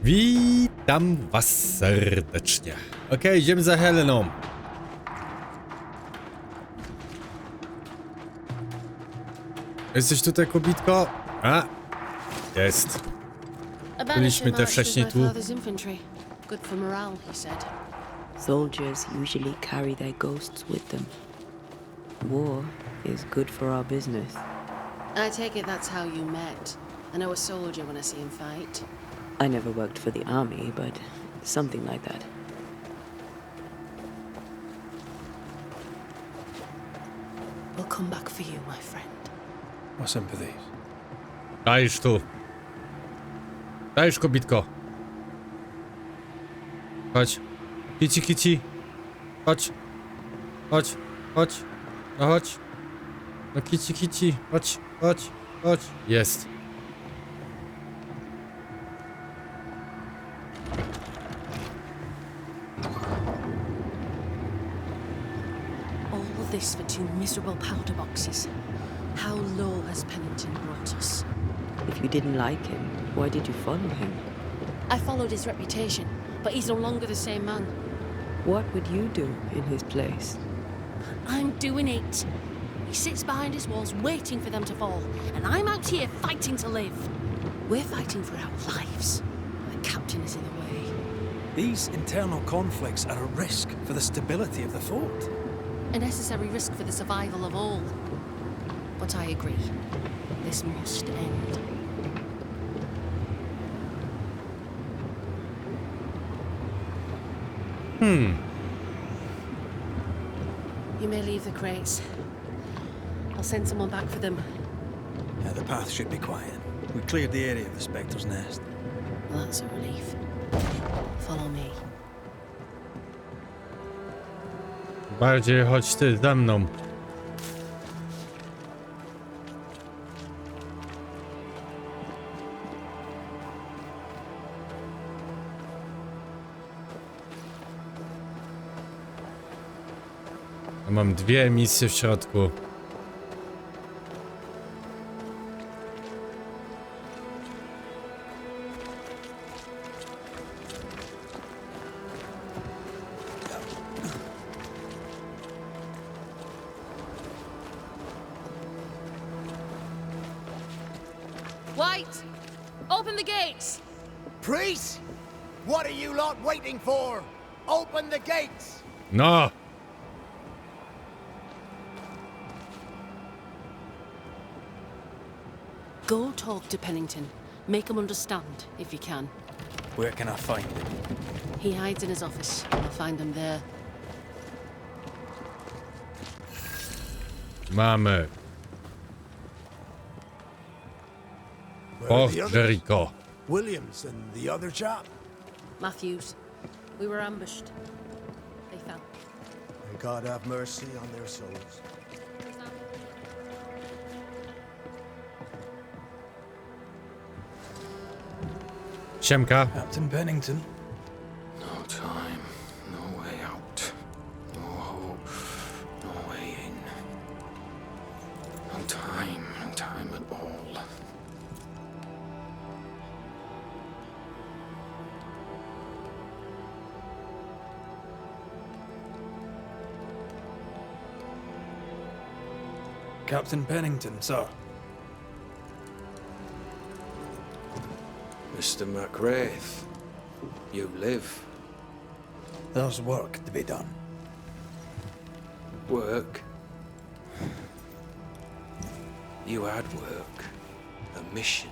Witam was serdecznie. Okej, idziemy za Heleną. Jesteś tutaj, kobitko? A, jest. Byliśmy te wcześniej tu. Good for morale, he said. Soldiers usually carry their ghosts with them. War is good for our business. I take it that's how you met. I know a soldier when I see him fight. I never worked for the army, but something like that. We'll come back for you, my friend. My sympathies. Dajesz tu. Dajesz, kobitko. Chodź. Kici, kici. Chodź. Chodź. Chodź. No chodź. No kici, kici. Chodź. Chodź. Chodź. Jest. All this for 2 miserable powder boxes. How low has Pennington brought us? If you didn't like him, why did you follow him? I followed his reputation, but he's no longer the same man. What would you do in his place? I'm doing it. He sits behind his walls waiting for them to fall, and I'm out here fighting to live. We're fighting for our lives. The captain is in the way. These internal conflicts are a risk for the stability of the fort. A necessary risk for the survival of all. But I agree. This must end. You may leave the crates. I'll send someone back for them. Yeah, the path should be quiet. We cleared the area of the Spectre's nest. Well, that's a relief. Follow me. Bardziej chodź ty za mną. Mam 2 misje w środku. White! Open the gates! Priest! What are you lot waiting for? Open the gates! No! Go talk to Pennington. Make him understand, if you can. Where can I find him? He hides in his office. I'll find him there. Mamy. Where are the others? Jericho. Williams and the other chap. Matthews. We were ambushed. They fell. May God have mercy on their souls. Siemka. Captain Pennington. No time, no way out. No hope, no way in. No time at all. Captain Pennington, sir. Mr. Raith, you live. There's work to be done. Work. You had work. A mission.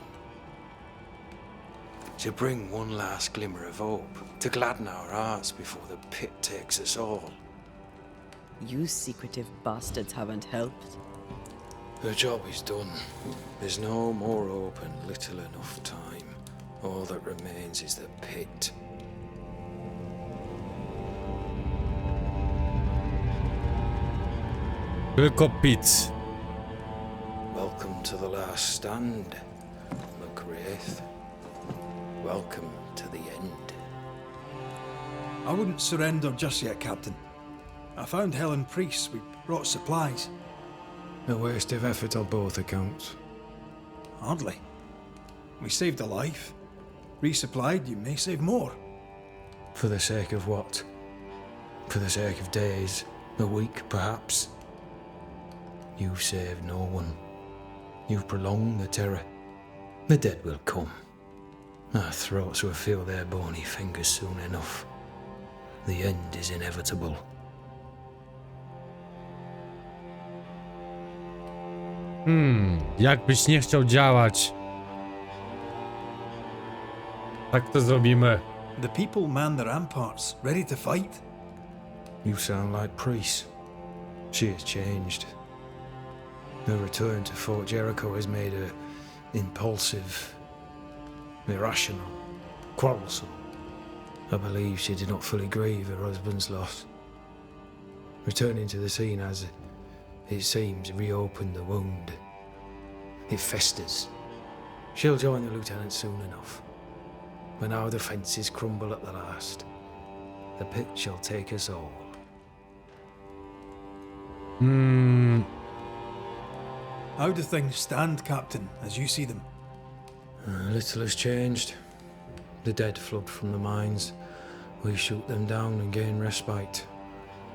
To bring one last glimmer of hope. To gladden our hearts before the pit takes us all. You secretive bastards haven't helped. The job is done. There's no more hope and little enough time. All that remains is the pit. Tylko pizz. Welcome to the last stand, Raith. Welcome to the end. I wouldn't surrender just yet, Captain. I found Helen Priest. We brought supplies. A waste of effort on both accounts. Hardly. We saved a life. Resupplied, you may save more. For the sake of what? For the sake of days, a week perhaps? You've saved no one. You've prolonged the terror. The dead will come. Our throats will feel their bony fingers soon enough. The end is inevitable. Jakbyś nie chciał działać. Tak to zrobimy. The people man the ramparts, ready to fight. You sound like priests. She has changed. Her return to Fort Jericho has made her impulsive, irrational, quarrelsome. I believe she did not fully grieve her husband's loss. Returning to the scene has, it seems, reopened the wound. It festers. She'll join the lieutenant soon enough. When our defences crumble at the last, the pit shall take us all. How do things stand, Captain, as you see them? Little has changed. The dead flood from the mines. We shoot them down and gain respite.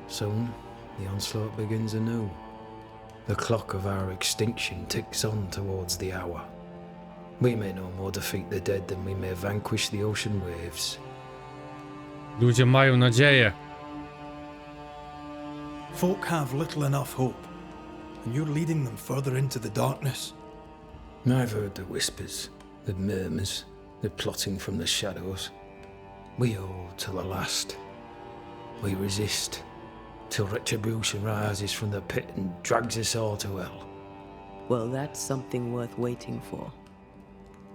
Soon, the onslaught begins anew. The clock of our extinction ticks on towards the hour. We may no more defeat the dead than we may vanquish the ocean waves. Ludzie mają nadzieję. Folk have little enough hope, and you're leading them further into the darkness. I've heard the whispers, the murmurs, the plotting from the shadows. We hold till the last. We resist, till retribution rises from the pit and drags us all to hell. Well, that's something worth waiting for.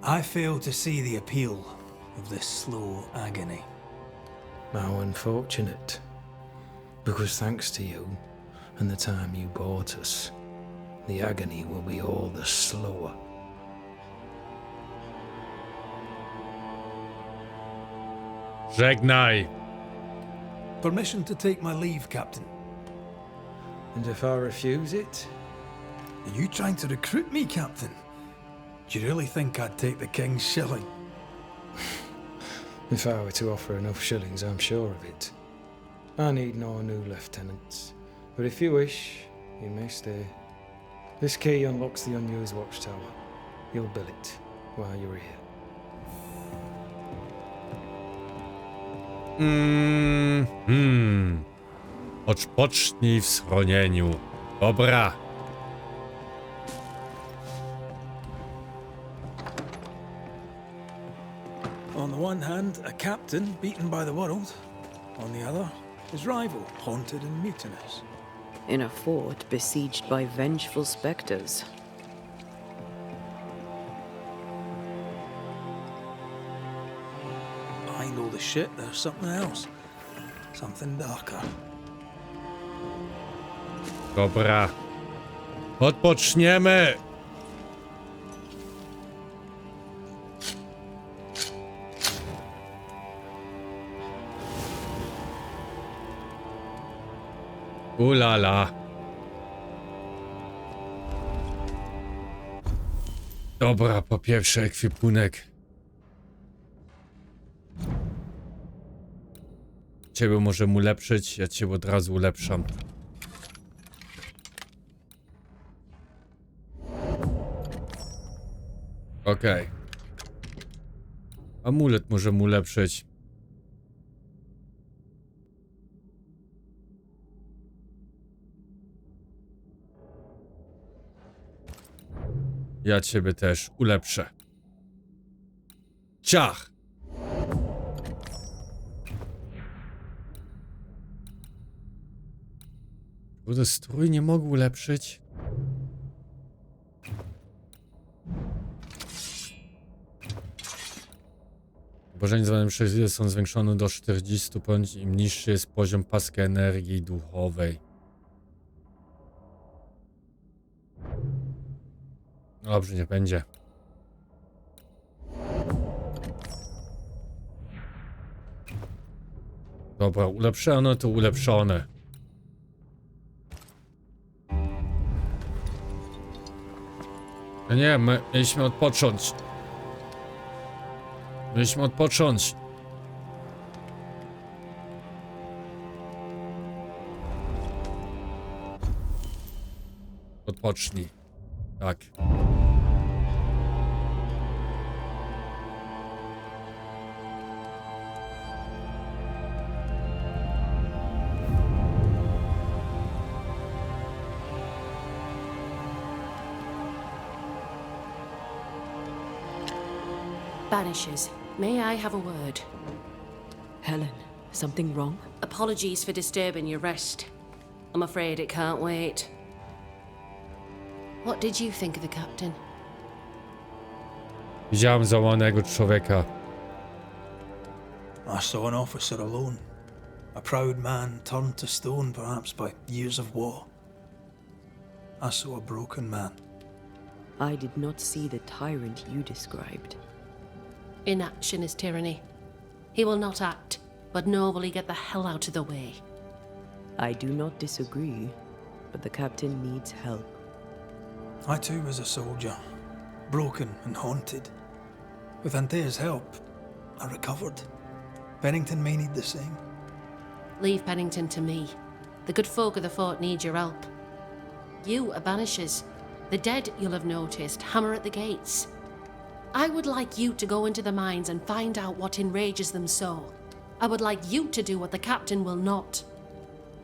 I fail to see the appeal of this slow agony. How unfortunate. Because thanks to you and the time you bought us, the agony will be all the slower. Żegnaj. Permission to take my leave, Captain. And if I refuse it? Are you trying to recruit me, Captain? Do you really think I'd take the king's shilling? If I were to offer enough shillings, I'm sure of it. I need no new lieutenants. But if you wish, you may stay. This key unlocks the unused watchtower. You'll bill it while you're here. Odpocznij w schronieniu. Dobra. On the one hand, a captain beaten by the world. On the other, his rival, haunted and mutinous. In a fort besieged by vengeful specters. Behind all the shit, there's something else. Something darker. Dobra. Odpoczniemy. Ulala. Dobra, po pierwsze ekwipunek. Ciebie może ulepszyć, ja cię od razu ulepszam. Okej. Amulet możemy ulepszyć. Ja ciebie też ulepszę. Ciach! Kurde, strój nie mogę ulepszyć. Obrażenia zwane przez ile są zwiększone do 40 bądź im niższy jest poziom paski energii duchowej. Dobrze, nie będzie. Dobra, ulepszone to ulepszone. No nie, my mieliśmy odpocząć. Mieliśmy odpocząć. Odpocznij. Tak. Banishers, may I have a word? Helen, something wrong? Apologies for disturbing your rest. I'm afraid it can't wait. What did you think of the captain? Widziałem załamanego człowieka. I saw an officer alone. A proud man turned to stone, perhaps by years of war. I saw a broken man. I did not see the tyrant you described. Inaction is tyranny. He will not act, but nobly get the hell out of the way. I do not disagree, but the captain needs help. I too was a soldier, broken and haunted. With Antea's help, I recovered. Pennington may need the same. Leave Pennington to me. The good folk of the fort need your help. You are Banishers. The dead, you'll have noticed, hammer at the gates. I would like you to go into the mines and find out what enrages them so. I would like you to do what the captain will not.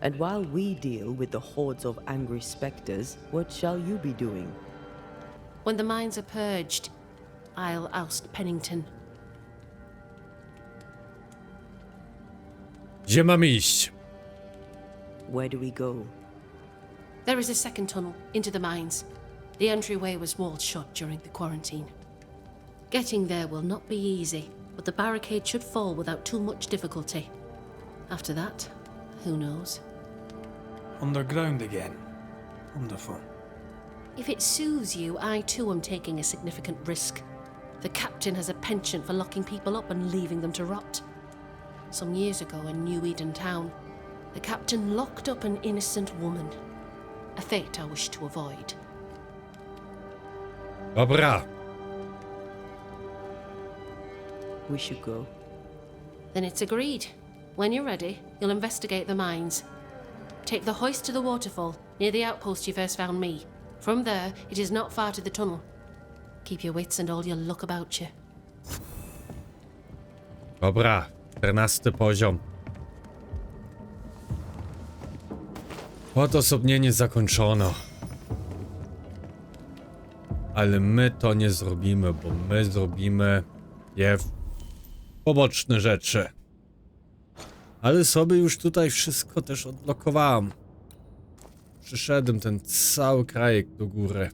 And while we deal with the hordes of angry specters, what shall you be doing? When the mines are purged, I'll oust Pennington. Gdzie mamy iść? Where do we go? There is a second tunnel into the mines. The entryway was walled shut during the quarantine. Getting there will not be easy, but the barricade should fall without too much difficulty. After that, who knows? Underground again. Wonderful. If it soothes you, I too am taking a significant risk. The captain has a penchant for locking people up and leaving them to rot. Some years ago in New Eden Town, the captain locked up an innocent woman. A fate I wish to avoid. Dobra. We should go. Then it's agreed. When you're ready, you'll investigate the mines. Take the hoist to the waterfall, near the outpost you first found me. From there, it is not far to the tunnel. Keep your wits and all your luck about you. Dobra. 14 poziom. Odosobnienie zakończono. Ale my to nie zrobimy, bo my zrobimy poboczne rzeczy. Ale sobie już tutaj wszystko też odblokowałem. Przyszedłem ten cały krajek do góry.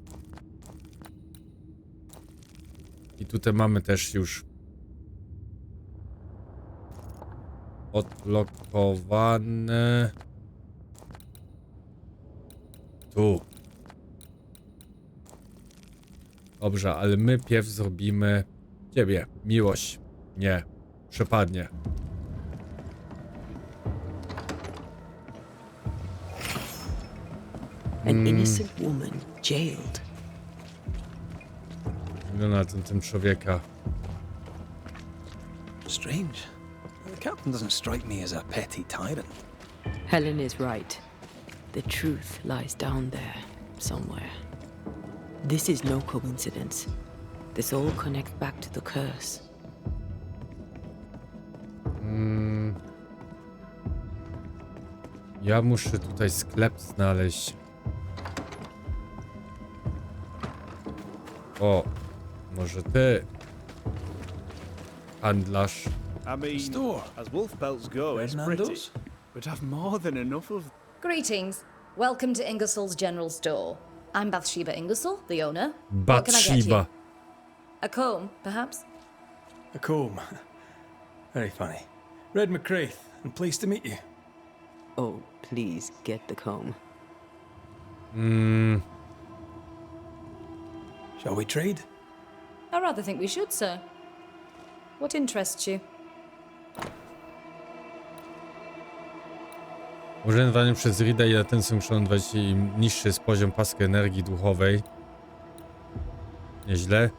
I tutaj mamy też już odblokowane. Tu. Dobrze, ale my pierw zrobimy ciebie. Miłość. Nie. Przepadnie. An innocent woman jailed. Wygląda na tym człowieka. Strange. The captain doesn't strike me as a petty tyrant. Helen is right. The truth lies down there, somewhere. This is no coincidence. This all connects back to the curse. Ja muszę tutaj sklep znaleźć. O, może ty handlarz. I mean, Store. as wolf pelts go, Red it's pretty, Nando's? but I've more than enough of. Greetings. Welcome to Ingersoll's General Store. I'm Bathsheba Ingersoll, the owner. What can I get you? Bathsheba. A comb, perhaps? A comb. Very funny. Red McCraith, and pleased to meet you. Oh, please get the comb. Shall we trade? I rather think we should, sir. What interests you? Używanie przez Rida i latencję muszą dać im niższy jest poziom paski energii duchowej. Nieźle.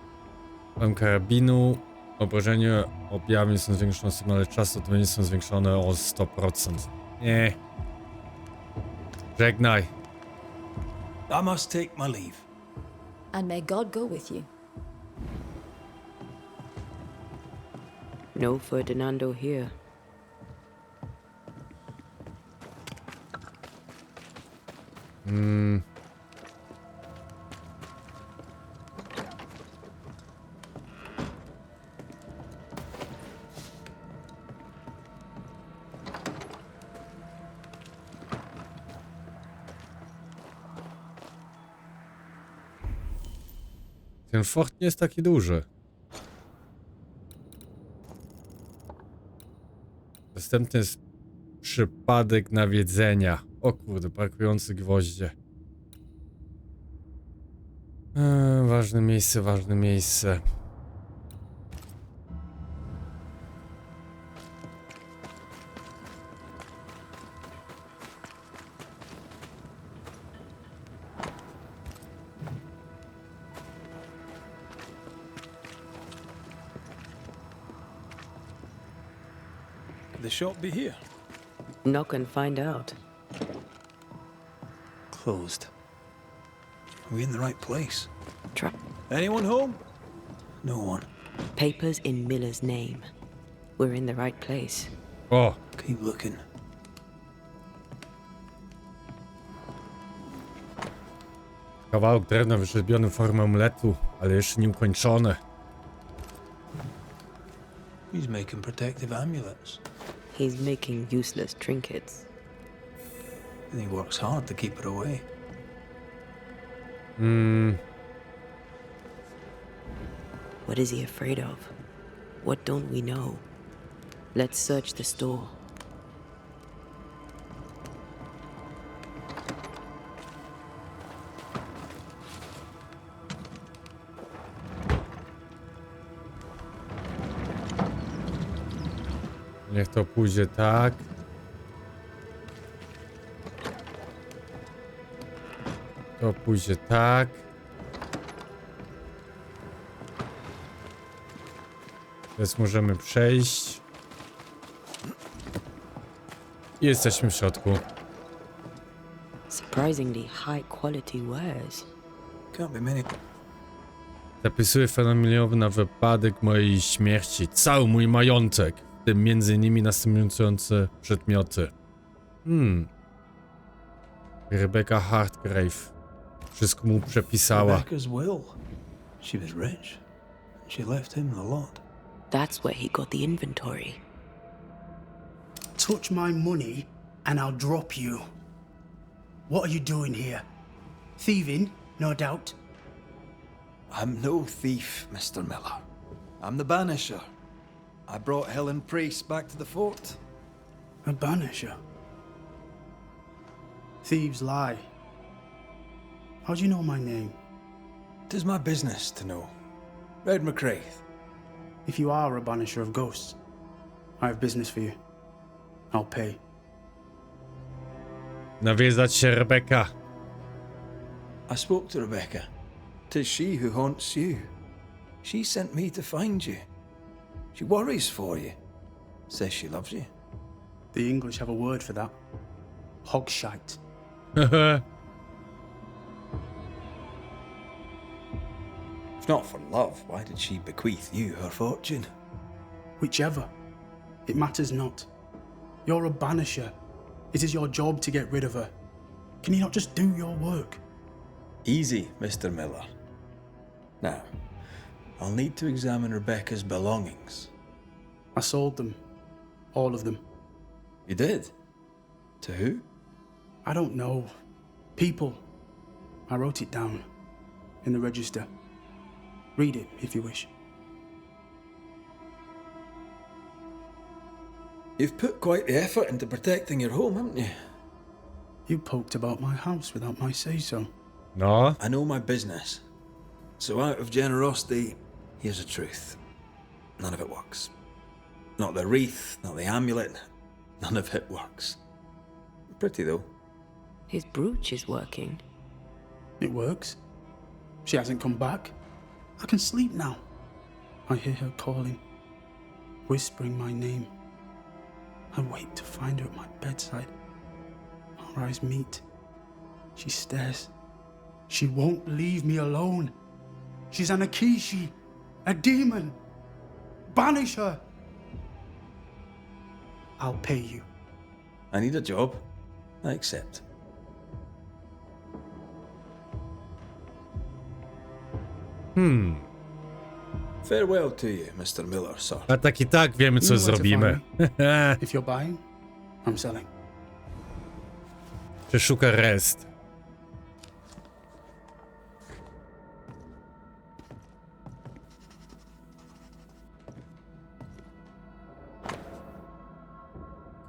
Mam karabinu. Obrażenia objawin są zwiększone o sygnale czasu, to będzie są zwiększone o 100%. Nie. Żegnaj. I must take my leave. And may God go with you. No Ferdinando here. Ten fort nie jest taki duży. Następny jest przypadek nawiedzenia. O kurde, brakujące gwoździe. Ważne miejsce, ważne miejsce. Could the shop be here? Knock and find out. Closed. Are we in the right place? Try. Anyone home? No one. Papers in Miller's name. We're in the right place. O! Keep looking. Kawałek drewna wyrzeźbiony w formę amuletu, ale jeszcze nie ukończone. He's making protective amulets. He's making useless trinkets. And he works hard to keep it away. What is he afraid of? What don't we know? Let's search the store. Niech to pójdzie tak. To pójdzie tak. Teraz możemy przejść. I jesteśmy w środku. Surprisingly high quality wares. Can't be many. Zapisuję fenomeniowy na wypadek mojej śmierci. Cały mój majątek. W tym między innymi następujące przedmioty. Rebecca Hartgrave. Wszystko mu przepisała. Rebecca's will. She was rich. She left him the lot. That's where he got the inventory. Touch my money and I'll drop you. What are you doing here? Thieving, no doubt. I'm no thief, Mr. Miller. I'm the Banisher. I brought Helen Priest back to the fort. A banisher. Thieves lie. How do you know my name? 'Tis my business to know. Red McCraith. If you are a banisher of ghosts, I have business for you. I'll pay. Nawiedzać się Rebecca. I spoke to Rebecca. 'Tis she who haunts you. She sent me to find you. She worries for you. Says she loves you. The English have a word for that. Hogshite. If not for love, why did she bequeath you her fortune? Whichever. It matters not. You're a banisher. It is your job to get rid of her. Can you not just do your work? Easy, Mr. Miller. Now, I'll need to examine Rebecca's belongings. I sold them. All of them. You did? To who? I don't know. People. I wrote it down. In the register. Read it, if you wish. You've put quite the effort into protecting your home, haven't you? You poked about my house without my say-so. No. I know my business. So out of generosity, here's the truth. None of it works. Not the wreath, not the amulet. None of it works. Pretty, though. His brooch is working. It works. She hasn't come back. I can sleep now. I hear her calling. whispering my name. I wait to find her at my bedside. Our eyes meet. She stares. She won't leave me alone. She's an Akishi, a demon. Banish her. I'll pay you. I need a job. I accept. Farewell to you, Mr. Miller, sir. A tak i tak wiemy, co You know where to zrobimy. find If you're buying, I'm selling. Czy szuka rest?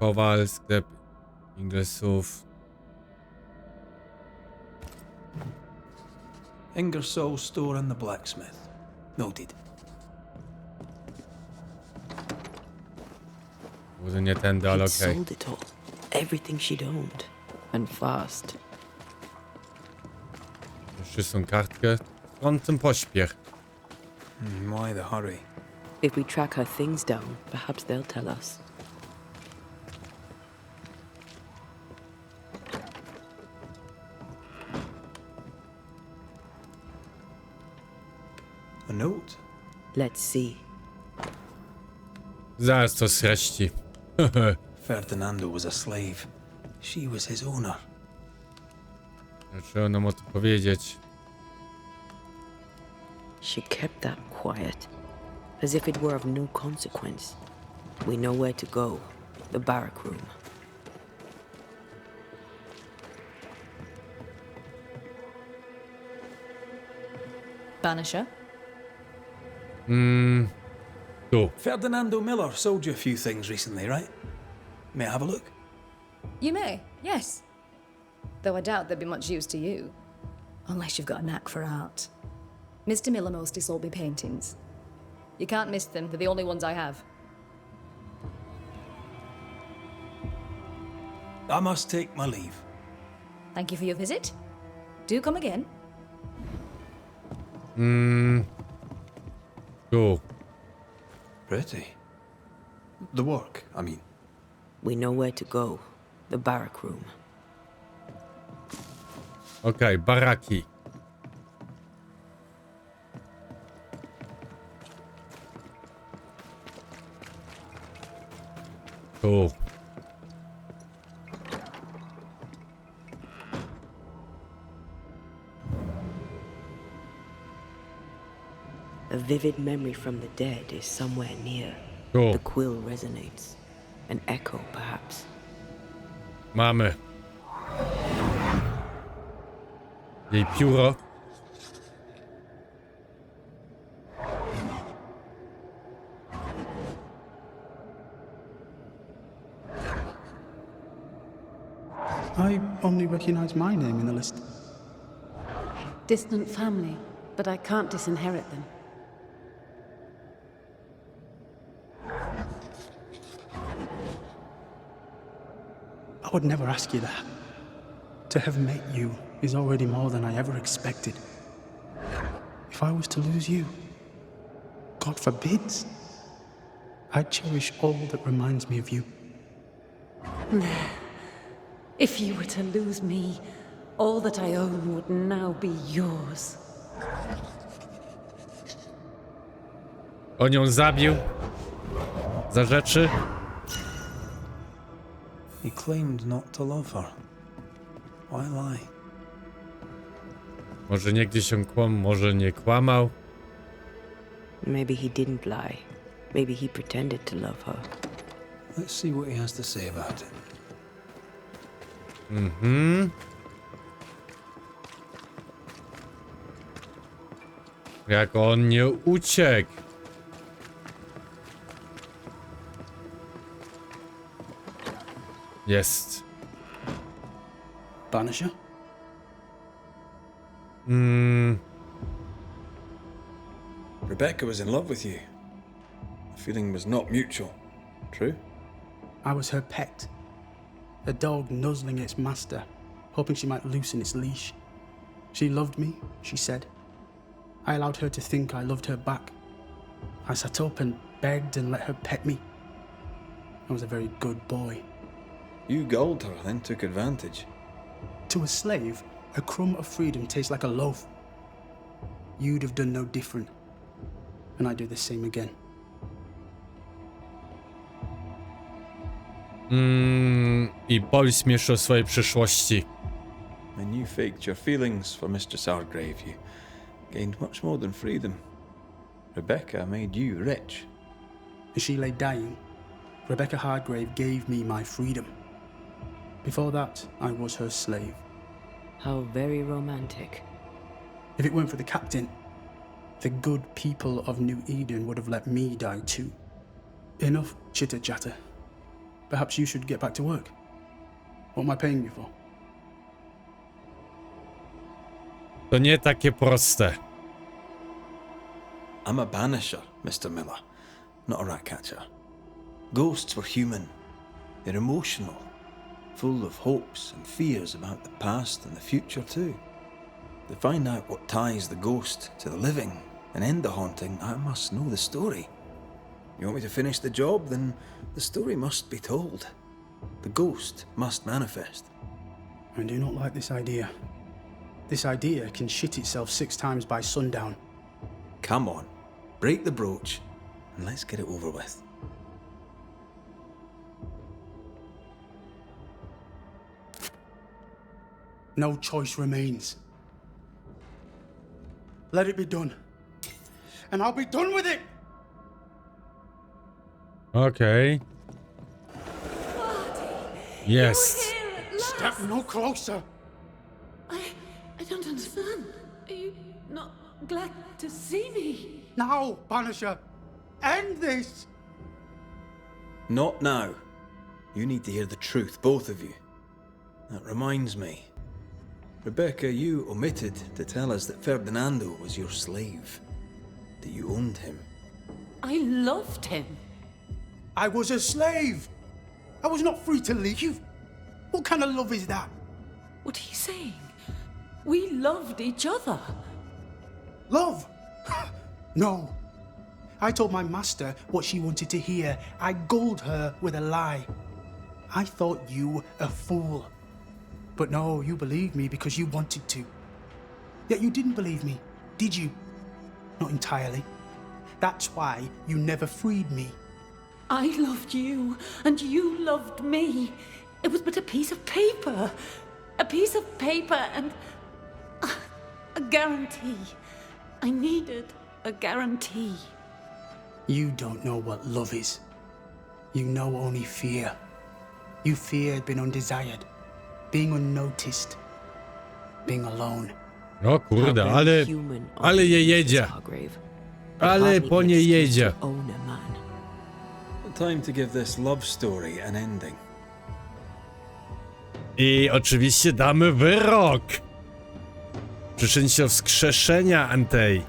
Kowal, sklep Inglesów. Ingersoll's store and the blacksmith. Noted. Może nie tędy, ale She'd okej. sold it all. Everything she'd owned. And fast. Jeszcze są kartkę. On tym pośpiech. Why the hurry? If we track her things down, perhaps they'll tell us. A note? Let's see. Zaraz to sreści. Ferdinando was a slave. She was his owner. Trzeba nam o to powiedzieć. She kept that quiet, as if it were of no consequence. We know where to go. The barrack room. Banisher? Tu. Ferdinando Miller sold you a few things recently, right? May I have a look? You may, yes. Though I doubt they'd be much use to you. Unless you've got a knack for art. Mr. Miller mostly sold me paintings. You can't miss them, they're the only ones I have. I must take my leave. Thank you for your visit. Do come again. Tu. Pretty. The work, I mean. We know where to go. The barrack room. Okej, baraki. Tu. A vivid memory from the dead is somewhere near. Tu. The quill resonates. An echo, perhaps. Mamy. Jej pióro. I only recognize my name in the list. Distant family, but I can't disinherit them. I would never ask you that. To have met you is already more than I ever expected. If I was to lose you, God forbids, I'd cherish all that reminds me of you. If you were to lose me, all that I own would now be yours. On ją zabił. Za rzeczy. He claimed not to love her. Why lie? Może niegdyś on kłamał, może nie kłamał. Maybe he didn't lie. Maybe he pretended to love her. Let's see what he has to say about it. Jak on nie uciekł. Jest. Banisher? Rebecca was in love with you. The feeling was not mutual. True? I was her pet. A dog nuzzling its master, hoping she might loosen its leash. She loved me, she said. I allowed her to think I loved her back. I sat up and begged and let her pet me. I was a very good boy. You gulled her, then took advantage. To a slave, a crumb of freedom tastes like a loaf. You'd have done no different, and I'd do the same again. I powiedz mi jeszcze o swojej przyszłości. When you faked your feelings for Mistress Argrave, you gained much more than freedom. Rebecca made you rich. As she lay dying, Rebecca Hardgrave gave me my freedom. Before that, I was her slave. How very romantic. If it weren't for the captain, the good people of New Eden would have let me die too. Enough chitter-chatter. Perhaps you should get back to work. What am I paying you for? To nie takie proste. I'm a banisher, Mr. Miller, not a rat catcher. Ghosts were human. They're emotional, full of hopes and fears about the past and the future too. To find out what ties the ghost to the living and end the haunting, I must know the story. You want me to finish the job? Then the story must be told. The ghost must manifest. I do not like this idea. This idea can shit itself 6 times by sundown. Come on, break the brooch and let's get it over with. No choice remains. Let it be done. And I'll be done with it! Okej. Jest. Step no closer! I don't understand. Are you not glad to see me? Now, Banisher! End this! Not now. You need to hear the truth, both of you. That reminds me. Rebecca, you omitted to tell us that Ferdinando was your slave. That you owned him. I loved him. I was a slave! I was not free to leave! What kind of love is that? What are you saying? We loved each other. Love? No. I told my master what she wanted to hear. I gulled her with a lie. I thought you a fool. But no, you believed me because you wanted to. Yet you didn't believe me, did you? Not entirely. That's why you never freed me. I loved you, and you loved me. It was but a piece of paper. A piece of paper and a guarantee. I needed a guarantee. You don't know what love is. You know only fear. You feared being undesired, being unnoticed, being alone. O kurde, ale je jedzie. Ale po nie jedzie. Time to give this love story an ending. I oczywiście damy wyrok. Przyczyń się do wskrzeszenia Antei.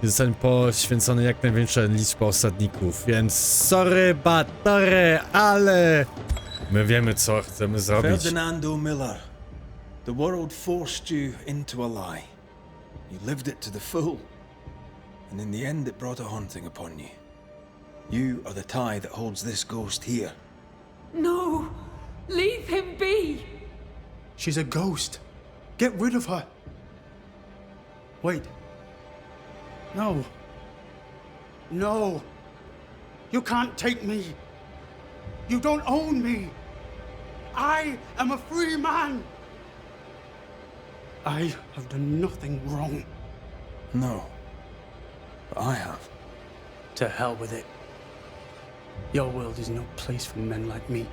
Zostanie poświęcony jak największa liczba osadników, więc sorry batory, ale my wiemy co chcemy zrobić. Ferdinando Miller, the world forced you into a lie. You lived it to the full, and in the end it brought a haunting upon you. You are the tie that holds this ghost here. No! Leave him be! She's a ghost. Get rid of her. Wait. No. No. You can't take me. You don't own me. I am a free man. I have done nothing wrong. No. But I have. To hell with it. Your world is no place for men like me.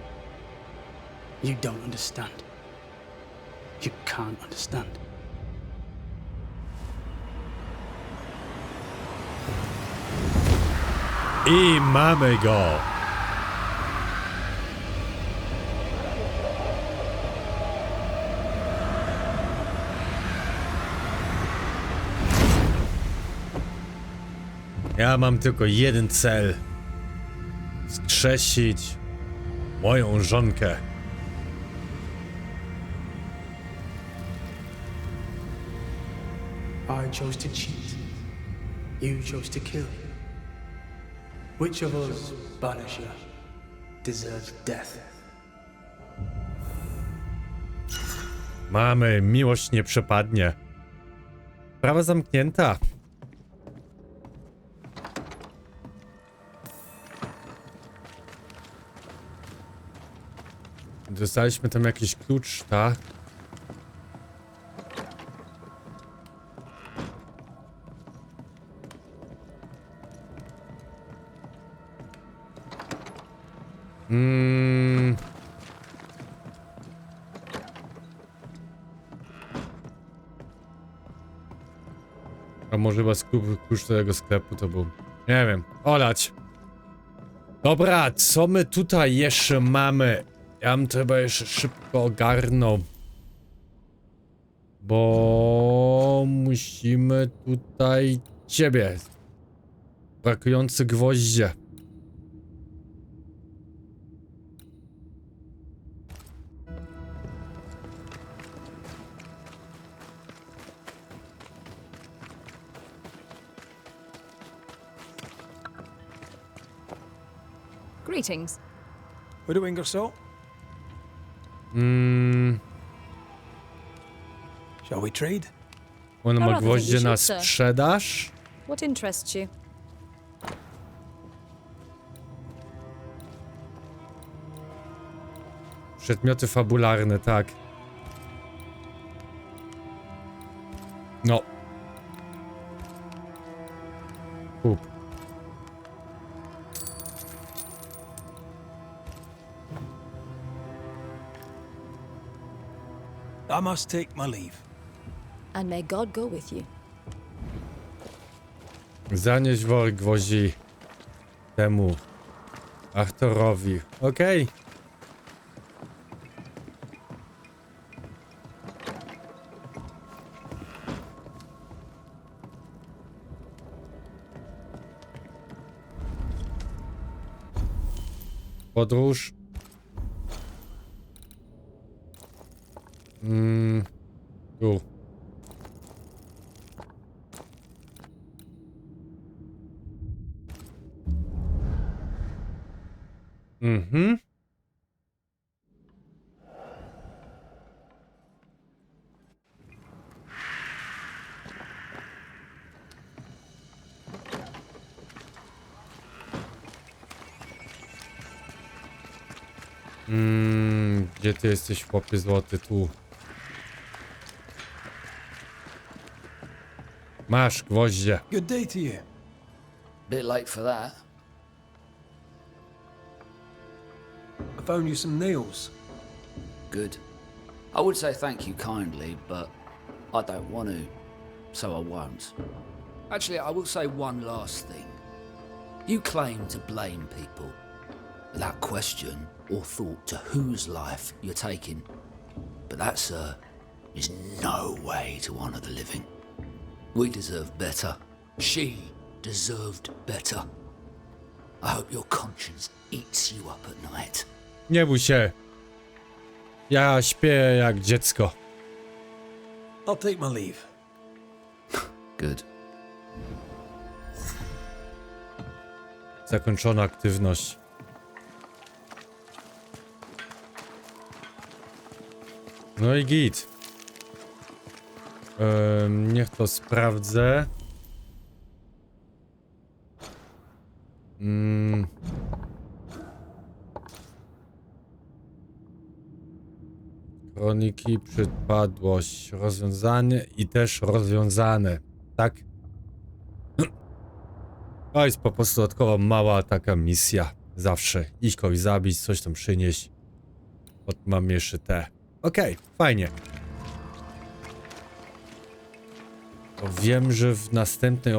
You don't understand. You can't understand. I mamy go. Ja mam tylko jeden cel. Wskrzesić moją żonkę. I chose to cheat. You chose to kill. Which of us, Banisher, deserves death? Mamy, miłość nie przepadnie. Sprawa zamknięta. Dostaliśmy tam jakiś klucz, tak? A może bez klucz do tego sklepu to był... Nie wiem. Olać. Dobra, co my tutaj jeszcze mamy? Ja bym to chyba jeszcze szybko ogarnął. Bo... musimy tutaj... ciebie. Brakujący gwoździe. Greetings. We're doing or so? Shall we trade? On I ma rather gwoździe think we na should, sir. sprzedaż? What interests you? Przedmioty fabularne, tak. No. Kup. I must take my leave. And may God go with you. Zanieść worek gwoździ temu Arthorowi. Okej. Podróż. Tu. Gdzie ty jesteś, chłopie złoty? Tu. Masz gwoździe. Good day to you. Bit late for that. I found you some nails. Good. I would say thank you kindly, but I don't want to, so I won't. Actually, I will say one last thing. You claim to blame people without question or thought to whose life you're taking. But that, sir, is no way to honor the living. We deserve better. She deserved better. I hope your conscience eats you up at night. Nie bój się. Ja śpię jak dziecko. I'll take my leave. Good. Zakończona aktywność. No i git. Niech to sprawdzę. Kroniki, przypadłość, rozwiązanie i też rozwiązane, tak? To jest po prostu dodatkowo mała taka misja. Zawsze iść kogoś zabić, coś tam przynieść. Mam jeszcze te. Okej, fajnie. To wiem, że w następnej,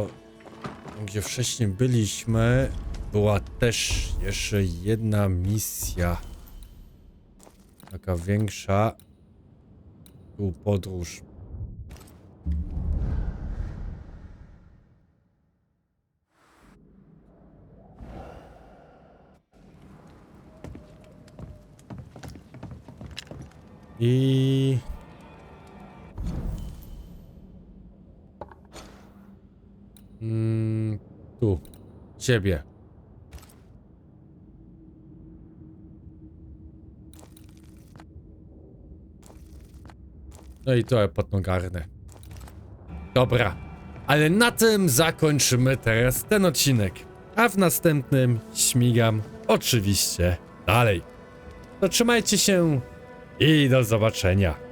gdzie wcześniej byliśmy, była też jeszcze jedna misja. Taka większa. Tu podróż. I... tu. Ciebie. No i trochę podnogarnę. Dobra, ale na tym zakończymy teraz ten odcinek. A w następnym śmigam oczywiście dalej. To trzymajcie się i do zobaczenia.